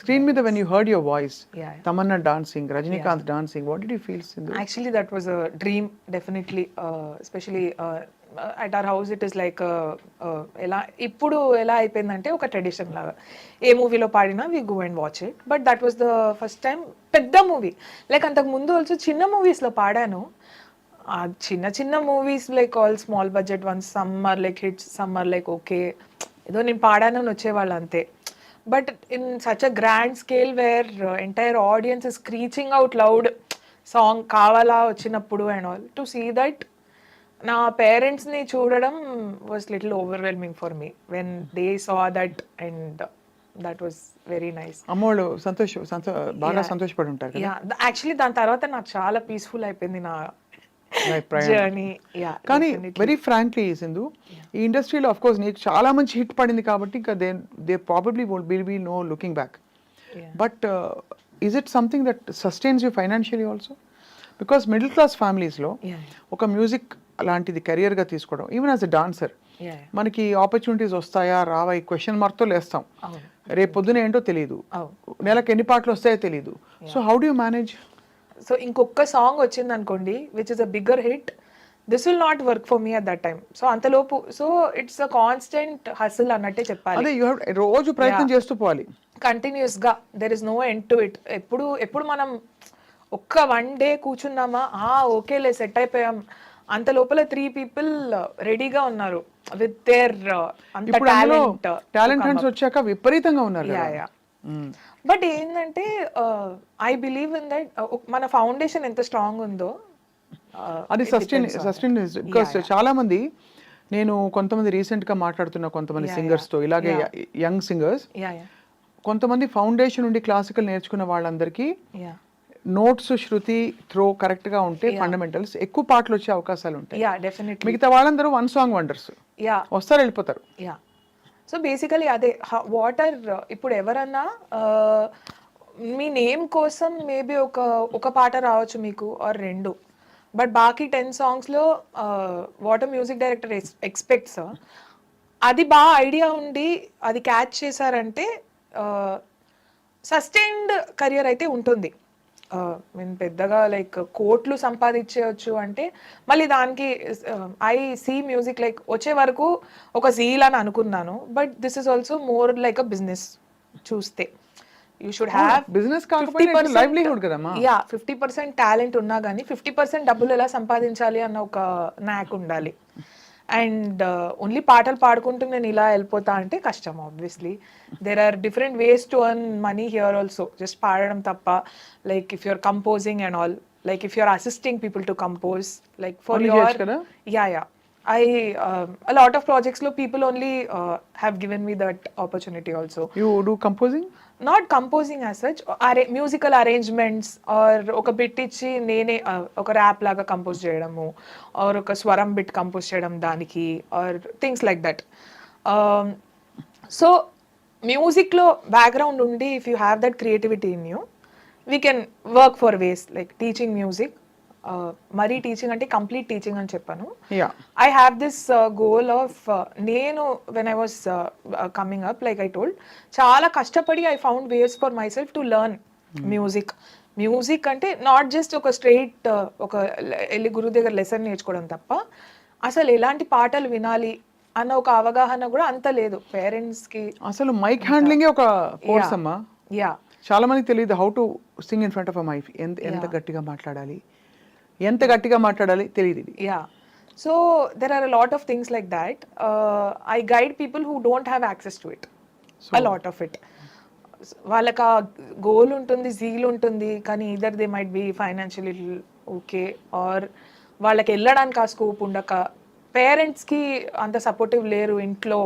[SPEAKER 2] Screen మీద when you heard your voice,
[SPEAKER 3] Yeah.
[SPEAKER 2] Tamannaah dancing, Rajinikanth dancing, what did you feel Sindhu?
[SPEAKER 3] Actually, that was a dream, definitely. Especially at our house, it is like ఎలా ఇప్పుడు ఎలా అయిపోయిందంటే ఒక ట్రెడిషన్ లాగా, ఏ మూవీలో పాడినా we go and watch it. But that was the first time పెద్ద మూవీ. లైక్ అంతకు ముందు ఆల్సో చిన్న మూవీస్లో పాడాను. ఆ చిన్న చిన్న movies like all small budget ones, summer like hits, summer like okay ఏదో నేను పాడాను అని వచ్చేవాళ్ళు అంతే. But in such a grand scale where entire audience is screeching out loud song Kaavaalaa వచ్చినప్పుడు and all, to see that నా పేరెంట్స్ని చూడడం was little overwhelming for me when they saw that, and that was very nice.
[SPEAKER 2] అమ్మోళ్ళు బాగా సంతోషపడి ఉంటారు కదా.
[SPEAKER 3] యా, యాక్చువల్లీ దాని తర్వాత నాకు చాలా పీస్ఫుల్ అయిపోయింది నా
[SPEAKER 2] ప్రయాణం.
[SPEAKER 3] జర్నీ. యా,
[SPEAKER 2] కానీ వెరీ ఫ్రాంక్లీ సింధు, ఈ ఇండస్ట్రీలో ఆఫ్ కోర్స్ నీకు చాలా మంచి హిట్ పడింది కాబట్టి ఇంకా they probably will be no looking back. But is it something that sustains you financially also? Because middle class ఫ్యామిలీస్లో ఒక మ్యూజిక్ లాంటిది కెరియర్గా తీసుకోవడం, ఈవెన్ యాజ్ అ డాన్సర్, మనకి ఆపర్చునిటీస్ వస్తాయా రావా ఈ క్వశ్చన్ మార్క్తో లేస్తాం. రేపు పొద్దున ఏంటో తెలియదు, నెలకు ఎన్ని పాటలు వస్తాయో తెలియదు. So how do you manage?
[SPEAKER 3] So ఇంకొక సాంగ్ వచ్చింది అనుకోండి which is a bigger hit, this will not work for me at that time. So అంతలోపు so it's a constant hustle అన్నట్టే చెప్పాలి.
[SPEAKER 2] అదే రోజు ప్రయత్నం చేస్తూ పోవాలి
[SPEAKER 3] కంటిన్యూస్ గా. There is no end to it. ఎప్పుడు మనం ఒక్క వన్ డే కూర్చున్నామా, ఓకేలే సెట్ అయిపోయాం, అంత లోపల 3 people రెడీగా ఉన్నారు విత్ దేర్ అంత
[SPEAKER 2] టాలెంట్ హంట్స్ వచ్చాక విపరీతంగా ఉన్నారు.
[SPEAKER 3] బట్ ఏంటంటే ఐ బిలీవ్ ఇన్ దట్ మన ఫౌండేషన్ ఎంత స్ట్రాంగ్ ఉందో
[SPEAKER 2] అది సస్టైన్ బికాస్ చాలా మంది, నేను కొంతమంది రీసెంట్ గా మాట్లాడుతున్న కొంతమంది సింగర్స్ తో, ఇలాగే యంగ్ సింగర్స్, కొంతమంది ఫౌండేషన్ నుండి క్లాసికల్ నేర్చుకున్న వాళ్ళందరికీ నోట్స్, శృతి, త్రో కరెక్ట్ గా ఉంటే ఫండమెంటల్స్ ఎక్కువ పాటలు వచ్చే అవకాశాలు ఉంటాయి. మిగతా వాళ్ళందరూ వన్ సాంగ్ వండర్స్, వస్తారు వెళ్ళిపోతారు.
[SPEAKER 3] సో బేసికలీ అదే వాటర్. ఇప్పుడు ఎవరన్నా మీ నేమ్ కోసం మేబీ ఒక పాట రావచ్చు మీకు ఆర్ 2, బట్ బాకీ 10 songsలో వాటర్ మ్యూజిక్ డైరెక్టర్ ఎక్స్పెక్ట్స్ అది బాగా ఐడియా ఉండి అది క్యాచ్ చేశారంటే సస్టైన్డ్ కెరియర్ అయితే ఉంటుంది. మీన్ పెద్దగా లైక్ కోట్లు సంపాదించవచ్చు అంటే మళ్ళీ దానికి ఐ సీ మ్యూజిక్ లైక్ వచ్చే వరకు ఒక జీల్ అని అనుకున్నాను. But this is also more like a business చూస్తే. యూ షుడ్ హ్యావ్
[SPEAKER 2] బిజినెస్ కాకపోతే లైవ్లీహుడ్ కదమ్మా.
[SPEAKER 3] 50% టాలెంట్ ఉన్నా కానీ 50% డబ్బులు ఎలా సంపాదించాలి అన్న ఒక నాక్ ఉండాలి. అండ్ ఓన్లీ పాటలు పాడుకుంటూ నేను ఇలా వెళ్ళిపోతా అంటే కష్టం. Obviously there are different ways to earn money here also. Just పాడడం తప్ప, like if you're composing and all, like if you're assisting people to compose, like for
[SPEAKER 2] only
[SPEAKER 3] your
[SPEAKER 2] yeah
[SPEAKER 3] a lot of projects lo people only have given me that opportunity also.
[SPEAKER 2] You do composing?
[SPEAKER 3] Not composing as such, musical arrangements or oka bit ichi nene oka rap laga compose cheyadamu or oka swaram bit compose cheyadam daniki or things like that. So music lo background undi, if you have that creativity in you, we can work for ways like teaching music. Mari teaching ante complete teaching ani cheppanu.
[SPEAKER 2] Yeah,
[SPEAKER 3] I have this goal of nenu when I was coming up, like I told, chaala kashtapadi I found ways for myself to learn music ante not just oka straight oka elli guru దగ్గర లెసన్ నేర్చుకోవడం తప్ప అసలు ఎలాంటి పాటలు వినాలి అన్న ఒక అవగాహన కూడా అంత లేదు పేరెంట్స్ కి.
[SPEAKER 2] అసలు మైక్ హ్యాండ్లింగ్ ఒక కోర్స్ అమ్మా.
[SPEAKER 3] యా,
[SPEAKER 2] చాలా మందికి తెలియదు how to sing in front of a mike. ఎంత గట్టిగా మాట్లాడాలి తెలియదు ఇది.
[SPEAKER 3] Yeah, so there are a lot of things like that. I guide people who don't have access to it, a lot of it. వాళ్ళకి ఆ గోల్ ఉంటుంది, జీల్ ఉంటుంది, కానీ either they might be financially okay or వాళ్ళకి వెళ్ళడానికి ఆ స్కోప్ ఉండక, పేరెంట్స్కి అంత సపోర్టివ్ లేరు ఇంట్లో,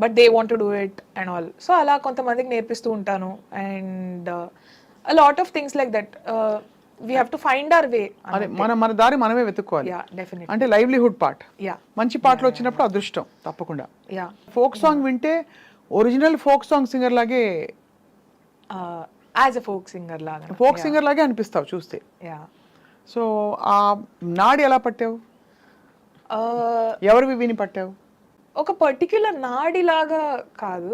[SPEAKER 3] but they want to do it and all. So అలా కొంతమందికి నేర్పిస్తూ ఉంటాను. And a lot of things like that. We have to find our way.
[SPEAKER 2] అదే మన దారి మనమే వెతుక్కోవాలి. అంటే లైవ్లీహుడ్ పార్ట్. మంచి పాటలు వచ్చినప్పుడు అదృష్టం తప్పకుండా. ఫోక్ సాంగ్ వింటే ఒరిజినల్ ఫోక్ సాంగ్ సింగర్ లాగే,
[SPEAKER 3] యాజ్ ఎ ఫోక్ సింగర్
[SPEAKER 2] లాగే అనిపిస్తావు చూస్తే. సో ఆ నాడి ఎలా పట్టావు? ఎవరివి విని పట్టావు?
[SPEAKER 3] ఒక పర్టిక్యులర్ నాడిలాగా కాదు,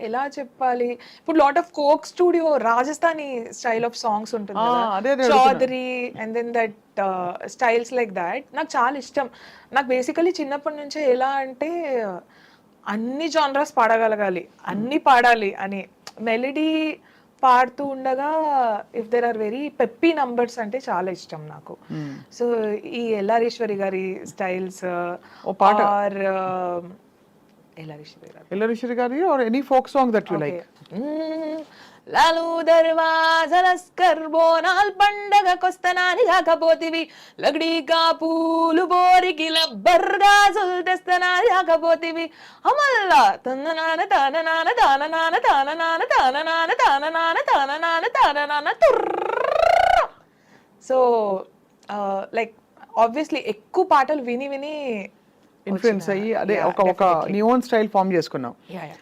[SPEAKER 3] ఎలా చెప్పాలి, ఇప్పుడు lot of Coke Studio Rajasthani style of songs ఉంటుంది
[SPEAKER 2] అదే
[SPEAKER 3] కదా, Chaudhary and then that styles like that నాకు చాలా ఇష్టం. నాకు బేసికలీ చిన్నప్పటి నుంచే ఎలా అంటే అన్ని జానరాస్ పాడగలగాలి, అన్ని పాడాలి అని, మెలడీ పాడుతూ ఉండగా if there are very peppy numbers అంటే చాలా ఇష్టం నాకు. సో ఈ ఎల్లారీశ్వరి గారి స్టైల్స్ ఆర్
[SPEAKER 2] ఎల్లరీశ్వరి గారి or any folk song that you like?
[SPEAKER 3] Lalu దర్వాజలస్కర్ బోనాల్ పండగకొస్తనాని కాకపోతివి, లగ్డీకా పూలు బోరికి లబ్బర్గా తెస్తనాని కాకపోతివి, అమల్లా తననాన తాననాన తాననాన తాననాన తాననాన తాననాన తాననాన తాననాన తుర్ర. సో లైక్ ఆబ్వియస్లీ ఎక్కువ పాటలు విని విని
[SPEAKER 2] ఇన్ఫ్లుయెన్స్ అయ్యి అదే ఒక నీ ఓన్ స్టైల్ ఫామ్ చేసుకున్నావు.
[SPEAKER 3] Yeah yeah.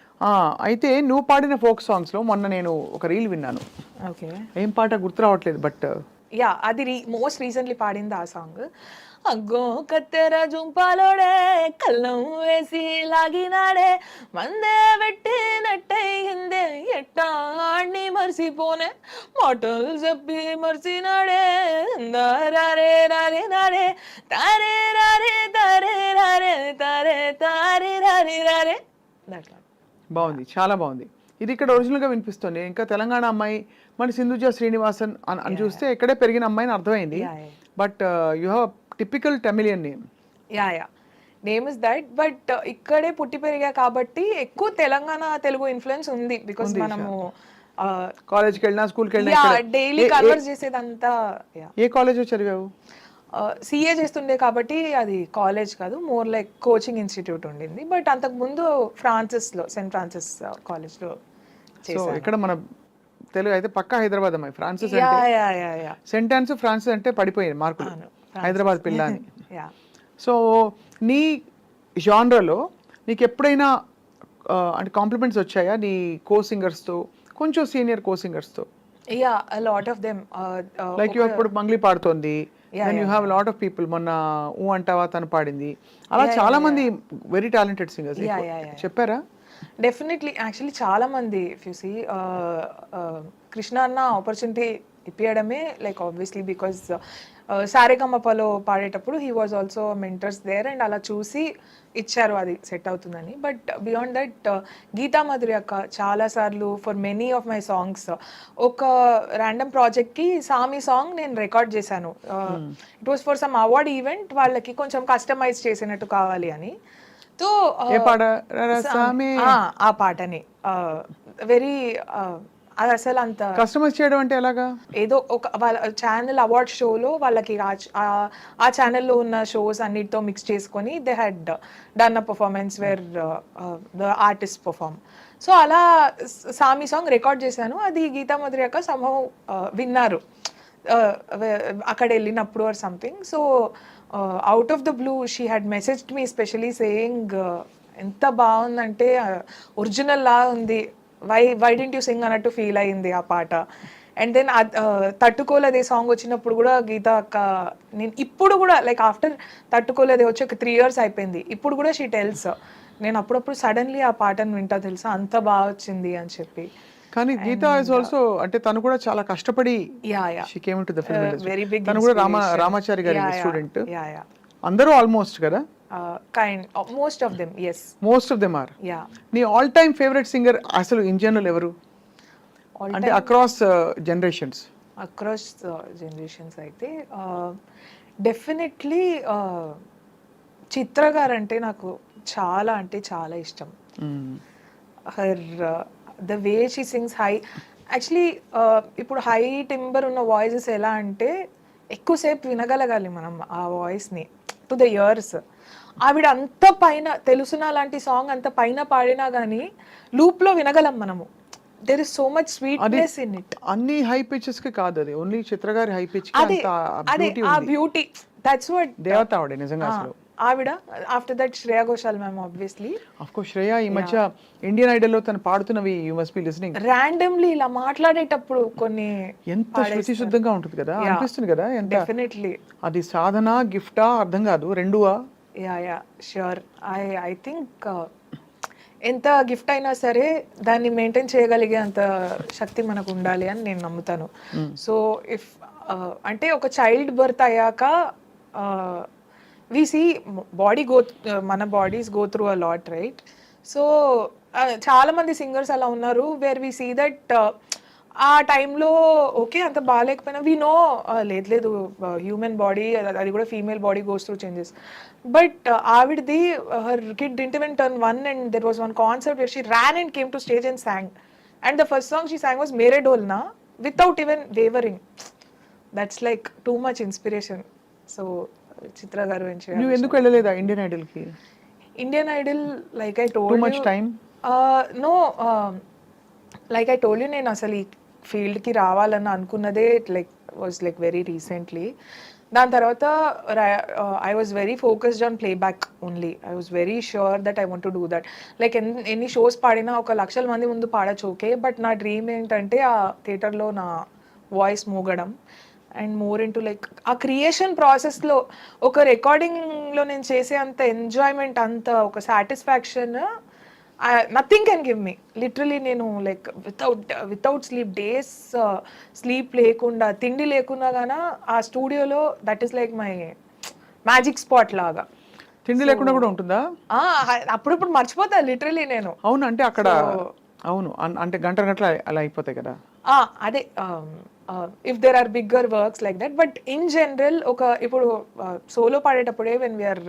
[SPEAKER 2] అయితే నువ్వు పాడిన ఫోక్ సాంగ్స్ లో మొన్న నేను ఒక రీల్ విన్నాను.
[SPEAKER 3] ఓకే.
[SPEAKER 2] ఏం పాట గుర్తు రావట్లేదు బట్
[SPEAKER 3] యా అది మోస్ట్ రీసెంట్లీ పాడింది ఆ సాంగ్. అగ్గో కత్తెర జుంపాలోడే కళ్ళం వేసి లాగినాడే, మందే పెట్టినట్టయిందే ఎట్టా ఆడిని మర్చిపోనే, మాటలు చెప్పి మర్చినాడే, రారే రారే నాడే తారే రారే తారే రారే తారే తారే రారే రారే. దట్లా
[SPEAKER 2] బాగుంది, చాలా బాగుంది. ఇది ఇక్కడ ఒరిజినల్ గా వినిపిస్తుంది. ఇంకా తెలంగాణ అమ్మాయి మన సింధుజ శ్రీనివాసన్ అని చూస్తే ఇక్కడే పెరిగిన అమ్మాయిని అర్థమైంది. But you have typical Tamilian name.
[SPEAKER 3] Yeah yeah, name is that. But ఇక్కడే పుట్టి పెరిగా కాబట్టి ఎక్కువ తెలంగాణ తెలుగు ఇన్ఫ్లుయెన్స్ ఉంది. బికాస్ మనము
[SPEAKER 2] కాలేజ్కి వెళ్ళినా స్కూల్కి వెళ్ళినా
[SPEAKER 3] డైలీ కన్వర్స్ చేసేదంతా.
[SPEAKER 2] ఏ కాలేజ్ చదివావు?
[SPEAKER 3] సిఏ చేస్తుండే కాబట్టి అది కాలేజ్ కాదు, మోర్ లైక్ కోచింగ్ ఇన్స్టిట్యూట్ ఉండింది. బట్ అంతకు ముందు ఫ్రాన్సిస్లో, సెయింట్ ఫ్రాన్సిస్ కాలేజ్లో
[SPEAKER 2] చేశాను. ఇక్కడ మన తెలుగు అయితే పక్కా హైదరాబాద్ అమ్మాయి. ఫ్రాన్సిస్
[SPEAKER 3] యా
[SPEAKER 2] అంటే
[SPEAKER 3] yeah yeah yeah.
[SPEAKER 2] Sentence Francis అంటే పడిపోయింది మార్కులు, హైదరాబాద్ పిల్ల అని.
[SPEAKER 3] యా.
[SPEAKER 2] సో నీ జానరాలో నీకు ఎప్పుడైనా అంటే కాంప్లిమెంట్స్ వచ్చాయా నీ కో సింగర్స్తో, కొంచెం సీనియర్ కో సింగర్స్తో?
[SPEAKER 3] Yeah, a lot of them.
[SPEAKER 2] Like you ఇప్పుడు మంగ్లీ పాడుతోంది, then you have lot of people. మొన్న ఊ అంటావా తను పాడింది, అలా చాలా మంది వెరీ టాలెంటెడ్ సింగర్స్ చెప్పారా?
[SPEAKER 3] డెఫినెట్లీ. యాక్చువల్లీ చాలా మంది ఇఫ్ యూ సీ కృష్ణ అన్న ఆపర్చునిటీ ఇప్పించడమే లైక్ ఆబ్వియస్లీ బికాజ్ సారేగమపలో పాడేటప్పుడు he was also mentors there and అలా చూసి ఇచ్చారు అది సెట్ అవుతుందని. But beyond that Geetha Madhuri అక్క చాలాసార్లు for many of my songs ఒక ర్యాండమ్ ప్రాజెక్ట్కి సామి సాంగ్ నేను రికార్డ్ చేశాను. It was for some award event, వాళ్ళకి కొంచెం కస్టమైజ్ చేసినట్టు కావాలి అని. సో ఆ పాటని వెరీ అది అసలు అంత
[SPEAKER 2] కస్టమైజ్ చేయడం అంటే ఎలాగా,
[SPEAKER 3] ఏదో ఒక వాళ్ళ ఛానల్ అవార్డ్ షోలో వాళ్ళకి ఆ ఛానల్లో ఉన్న షోస్ అన్నిటితో మిక్స్ చేసుకొని they had done a performance wear the artist perform. So అలా సామి సాంగ్ రికార్డ్ చేశాను. అది గీతా మధురి అక్క సంభవం విన్నారు అక్కడ వెళ్ళినప్పుడు or something. So out of the blue she had messaged me especially saying ఎంత బాగుందంటే ఒరిజినల్ లా ఉంది, వై డెంట్ యూ సింగ్ అన్నట్టు ఫీల్ అయింది ఆ పాట. అండ్ దెన్ తట్టుకోలేదే సాంగ్ వచ్చినప్పుడు కూడా గీత అక్క, నేను ఇప్పుడు కూడా లైక్ ఆఫ్టర్ తట్టుకోలేదే వచ్చి ఒక 3 years అయిపోయింది, ఇప్పుడు కూడా షీ టెల్స్ నేను అప్పుడప్పుడు సడన్లీ ఆ పాటను వింటా తెలుసా, అంత బాగా వచ్చింది అని చెప్పి.
[SPEAKER 2] కానీ గీత ఇస్ ఆల్సో అంటే తను కూడా చాలా కష్టపడి she came into the film industry.
[SPEAKER 3] Very big.
[SPEAKER 2] తను కూడా రామాచారి గారి స్టూడెంట్. అందరూ ఆల్మోస్ట్ కదా?
[SPEAKER 3] Kind most of them, yes.
[SPEAKER 2] Most of them are.
[SPEAKER 3] Yeah.
[SPEAKER 2] నీ ఆల్ టైమ్ ఫేవరెట్ సింగర్ అసలు ఇన్ జనరల్ ఎవరు అంటే అక్రాస్ జనరేషన్స్?
[SPEAKER 3] అక్రాస్ జనరేషన్స్ అయితే డెఫినెట్లీ చిత్ర గారు అంటే నాకు చాలా అంటే చాలా ఇష్టం. Her the way she sings high, actually ఇప్పుడు హై టింబర్ ఉన్న వాయిసెస్ ఎలా అంటే ఎక్కువసేపు వినగలగాలి మనం ఆ వాయిస్ని టు ద ఇయర్స్. ఆవిడ అంత పైన తెలుసునా లాంటి సాంగ్ అంత పైన పాడినా కానీ లూప్లో వినగలం మనము. There is so much sweetness in it.
[SPEAKER 2] అన్ని హై పిచెస్ కి కాదు, అది ఓన్లీ చిత్ర గారి హై పిచ్ కి
[SPEAKER 3] అదే ఆ బ్యూటీ, దట్స్ వాట్.
[SPEAKER 2] దేవత ఆవిడ నిజంగా అసలు.
[SPEAKER 3] ఆవిడ after that Shreya Ghoshal ma'am obviously.
[SPEAKER 2] Of course Shreya ఈ మధ్య ఇండియన్ ఐడల్ లో తను పాడుతున్నవి you must be listening.
[SPEAKER 3] Randomly ఇలా మాట్లాడేటప్పుడు కొన్ని
[SPEAKER 2] ఎంత శృతి శుద్ధంగా ఉంటుంది కదా, అనిపిస్తుంది కదా. ఎంత
[SPEAKER 3] డెఫినెట్లీ
[SPEAKER 2] అది సాధన గిఫ్టా అర్థం కాదు, రెండువా?
[SPEAKER 3] Yeah yeah sure. I think ఎంత గిఫ్ట్ అయినా సరే దాన్ని మెయింటైన్ చేయగలిగే అంత శక్తి మనకు ఉండాలి అని నేను నమ్ముతాను. సో ఇఫ్ అంటే ఒక చైల్డ్ బర్త్ అయ్యాక వి సీ బాడీ మన bodies go through a lot, right? So చాలా మంది సింగర్స్ అలా ఉన్నారు వేర్ వి సీ దట్ ఆ టైంలో ఓకే అంత బాగాలేకపోయినా వీ నో లేదు హ్యూమన్ బాడీ అది కూడా female body goes through changes. But ఆవిడది her kid didn't even turn 1 and there was one concert where she ran and came to stage and sang, and the first song she sang was Mere Dolna without even wavering. That's like too much inspiration. So Chitra garu and Shreya
[SPEAKER 2] నువ్వు ఎందుకు వెళ్ళలేదా ఇండియన్ ఐడల్ కి?
[SPEAKER 3] Indian Idol, like I told
[SPEAKER 2] Too much
[SPEAKER 3] you,
[SPEAKER 2] time?
[SPEAKER 3] No, like I told you, నేను అసలు ఈ ఫీల్డ్కి రావాలని అనుకున్నదే వాజ్ వెరీ రీసెంట్లీ. దాని తర్వాత I was very focused on playback only. I was very sure that I want to do that. Like ఎన్ని షోస్ పాడినా 1,00,000 మంది ముందు పాడచ్చు, ఓకే, బట్ నా డ్రీమ్ ఏంటంటే ఆ థియేటర్లో నా వాయిస్ మోగడం అండ్ మోర్ ఇంటూ ఆ క్రియేషన్ ప్రాసెస్లో ఒక రికార్డింగ్లో నేను చేసే అంత ఎంజాయ్మెంట్, అంత ఒక satisfaction nothing can give me. Literally నేను వితౌట్ స్లీప్, డేస్ స్లీప్ లేకుండా, తిండి లేకున్నా గానా ఆ స్టూడియోలో that is like my magic spot లాగా.
[SPEAKER 2] తిండి లేకుండా కూడా ఉంటుందా?
[SPEAKER 3] అప్పుడప్పుడు మర్చిపోతా లిటరలీ నేను.
[SPEAKER 2] అవును, అంటే అక్కడ అవును అంటే గంటలు అలా అయిపోతాయి కదా.
[SPEAKER 3] అదే if there are bigger works like that, but in general ఇప్పుడు సోలో పాడేటప్పుడే వెన్ వీఆర్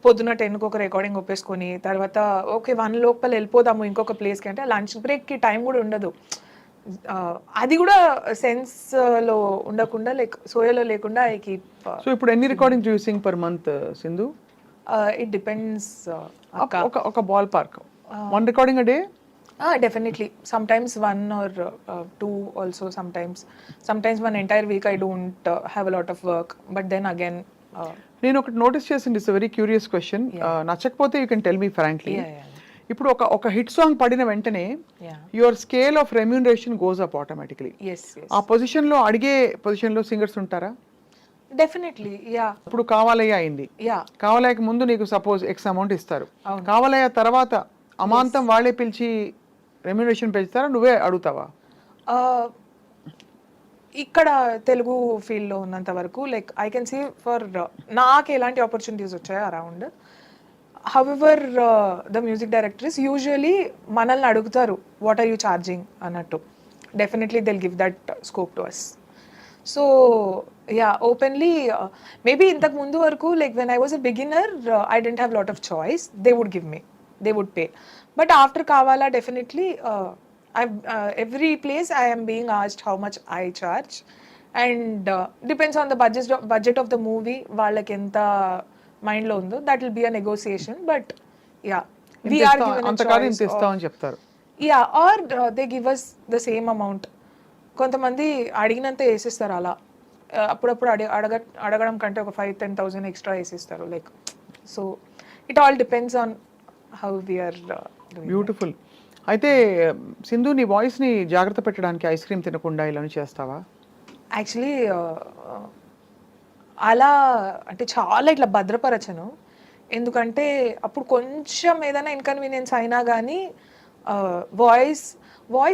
[SPEAKER 3] పొద్దున 10కి ఒక రికార్డింగ్ ఒప్పేసుకొని తర్వాత ఓకే 1 లోపల వెళ్ళిపోదాము ఇంకొక ప్లేస్కి అంటే లంచ్ బ్రేక్కి టైం కూడా ఉండదు. అది కూడా సెన్స్లో ఉండకుండా సోయలో లేకుండా ఐ కీప్.
[SPEAKER 2] సో ఇప్పుడు ఎన్ని recording using per month Sindhu?
[SPEAKER 3] It depends.
[SPEAKER 2] ఒక ballpark 1 recording a day?
[SPEAKER 3] Definitely. Sometimes 1 or 2 also. Sometimes one entire week I don't have a lot of work. But then again,
[SPEAKER 2] నేను ఒకటి నోటీస్ చేసింది, ఇట్స్ వెరీ క్యూరియస్ క్వశ్చన్. నచ్చకపోతే you can tell me frankly. ఇప్పుడు ఒక హిట్ సాంగ్ పడిన వెంటనే your scale of remuneration goes up automatically. ఆ పొజిషన్లో అడిగే పొజిషన్లో సింగర్స్ ఉంటారా?
[SPEAKER 3] Definitely, yeah.
[SPEAKER 2] ఇప్పుడు కావాలయ్య అయింది, కావాలయ్యకి ముందు నీకు సపోజ్ ఎక్స్ అమౌంట్ ఇస్తారు, కావాలయ్య తర్వాత అమాంతం వాళ్ళే పిలిచి రెమ్యూనరేషన్ పెంచుతారా, నువ్వే అడుగుతావా?
[SPEAKER 3] ఇక్కడ తెలుగు ఫీల్డ్లో ఉన్నంత వరకు ఐ కెన్ సీ ఫర్ నాకు ఎలాంటి ఆపర్చునిటీస్ వచ్చాయో around. However the music directors usually మనల్ని అడుగుతారు వాట్ ఆర్ యూ ఛార్జింగ్ అన్నట్టు. Definitely will give that scope to us. So yeah, openly maybe ఇంతకు ముందు వరకు when I was a beginner I didn't have lot of choice, they would give me, they would pay. But after Kavala, definitely every place I am being asked how much I charge, and depends on the budget of the movie వాళ్ళకి ఎంత మైండ్ లో ఉందో, that will be a negotiation. But yeah, we are given a choice
[SPEAKER 2] ఇస్తామని చెప్తారు.
[SPEAKER 3] Yeah, or they give us the same amount. కొంతమంది అడిగినంత వేసిస్తారు అలా. అప్పుడప్పుడు అడగడం కంటే ఒక 5,000-10,000 ఎక్స్ట్రా వేసిస్తారు. So it all depends on how we are doing.
[SPEAKER 2] Beautiful. అయితే సింధు, నీ వాయిస్ ని జాగ్రత్త పెట్టడానికి ఐస్ క్రీమ్ తినకుండా ఇలా చేస్తావా?
[SPEAKER 3] యాక్చువల్లీ అలా అంటే చాలా ఇట్లా భద్రపరచను, ఎందుకంటే అప్పుడు కొంచెం ఏదైనా ఇన్కన్వీనియన్స్ అయినా కానీ voice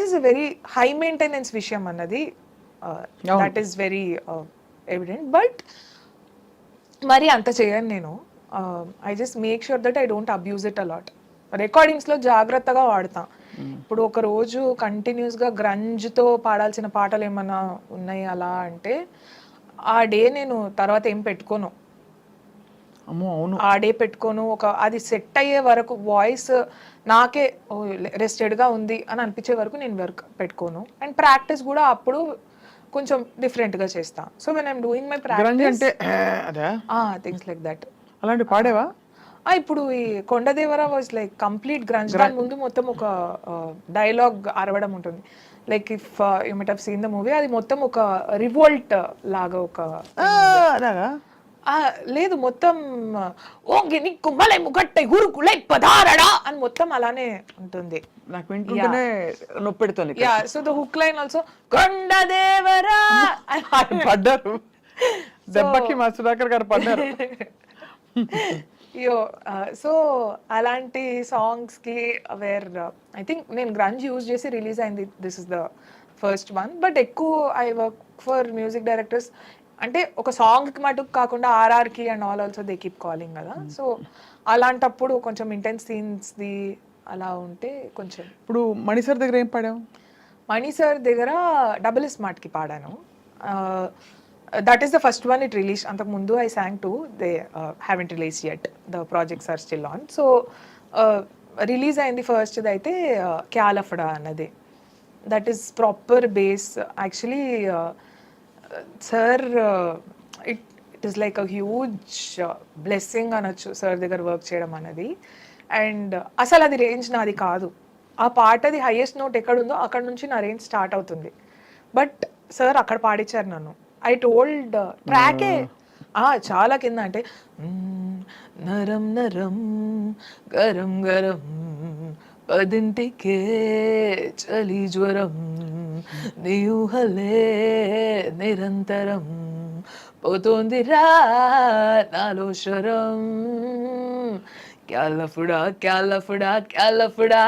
[SPEAKER 3] is a very high maintenance విషయం అన్నది, that is very evident. But మరి అంత చేయను నేను. I just make sure that I don't abuse it a lot. రికార్డింగ్స్లో జాగ్రత్తగా వాడతాం. ఇప్పుడు ఒక రోజు కంటిన్యూస్గా గ్రంజ్తో పాడాల్సిన పాటలు ఏమన్నా ఉన్నాయి అలా అంటే ఆ డే నేను తర్వాత ఏం పెట్టుకోను. ఆ డే పెట్టుకోను. అది సెట్ అయ్యే వరకు, వాయిస్ నాకే రెస్టెడ్గా ఉంది అని అనిపించే వరకు నేను వర్క్ పెట్టుకోను. అండ్ ప్రాక్టీస్ కూడా అప్పుడు కొంచెం డిఫరెంట్గా చేస్తాను. So when I'm doing my practice things like that.
[SPEAKER 2] అలాంటి పాడేవా?
[SPEAKER 3] ఇప్పుడు ఈ కొండదేవర వాజ్ కంప్లీట్ గ్రంజ్. దాని ముందు మొత్తం ఒక డైలాగ్ అరవడం ఉంటుంది. If you might have seen the movie, అది మొత్తం ఒక రివోల్ట్ లాగా ఒక లేదు, మొత్తం ఓంగి నిక్కు మలై ముగట్టై గురుకులై పదారడా అని మొత్తం అలానే ఉంటుంది.
[SPEAKER 2] నాకు వింటుంటేనే నొప్పి పెడుతుంది.
[SPEAKER 3] Yeah, so the hook line also Kondadevara
[SPEAKER 2] పడ్డారు దెబ్బకి, మా సుధాకర్ గారు పడ్డారు.
[SPEAKER 3] అయ్యో సో అలాంటి సాంగ్స్కి వేర్ ఐ థింక్ నేను గ్రంజ్ యూజ్ చేసి రిలీజ్ అయింది. This is the first one. But ఎక్కువ I work for music directors అంటే ఒక సాంగ్కి మటుకు కాకుండా ఆర్ఆర్కి and all also they keep calling కదా. సో అలాంటప్పుడు కొంచెం ఇంటెన్స్ సీన్స్ది అలా ఉంటే కొంచెం.
[SPEAKER 2] ఇప్పుడు మణి సార్ దగ్గర ఏం పాడావు?
[SPEAKER 3] మణి సార్ దగ్గర డబుల్ స్మార్ట్కి పాడాను. That is the first one it release. అంతకుముందు I sang to they haven't release yet, the projects are still on. So release అయింది ఫస్ట్ది అయితే క్యాలఫడా అన్నది. That is proper base actually. Sir it is like a huge blessing అనొచ్చు సార్ దగ్గర వర్క్ చేయడం అన్నది. అండ్ అసలు అది రేంజ్ నాది కాదు. ఆ పాటది హైయెస్ట్ నోట్ ఎక్కడుందో అక్కడ నుంచి నా రేంజ్ స్టార్ట్ అవుతుంది. బట్ సార్ అక్కడ పాడించారు నన్ను. ఐ టోల్డ్ ట్రాకే చాలా కింద అంటే నరం నరం గరం గరం పదింటికే చలి జ్వరం నీహలే నిరంతరం పోతోందిరా నాలో శరం క్యాలఫుడా క్యాలఫుడా క్యాలఫుడా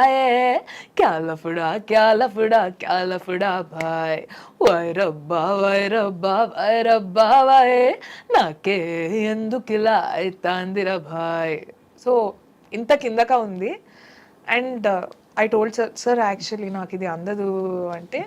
[SPEAKER 3] క్యాలఫుడా క్యాలఫుడా క్యాలఫుడా భాయ్ వైరబ్బా వైరబ్బా వైరబ్బా వాయ్ నాకే ఎందుకిలా అయితాందిరా భాయ్. సో ఇంత కిందగా ఉంది. And I told sir actually నాకు ఇది అందదు అంటే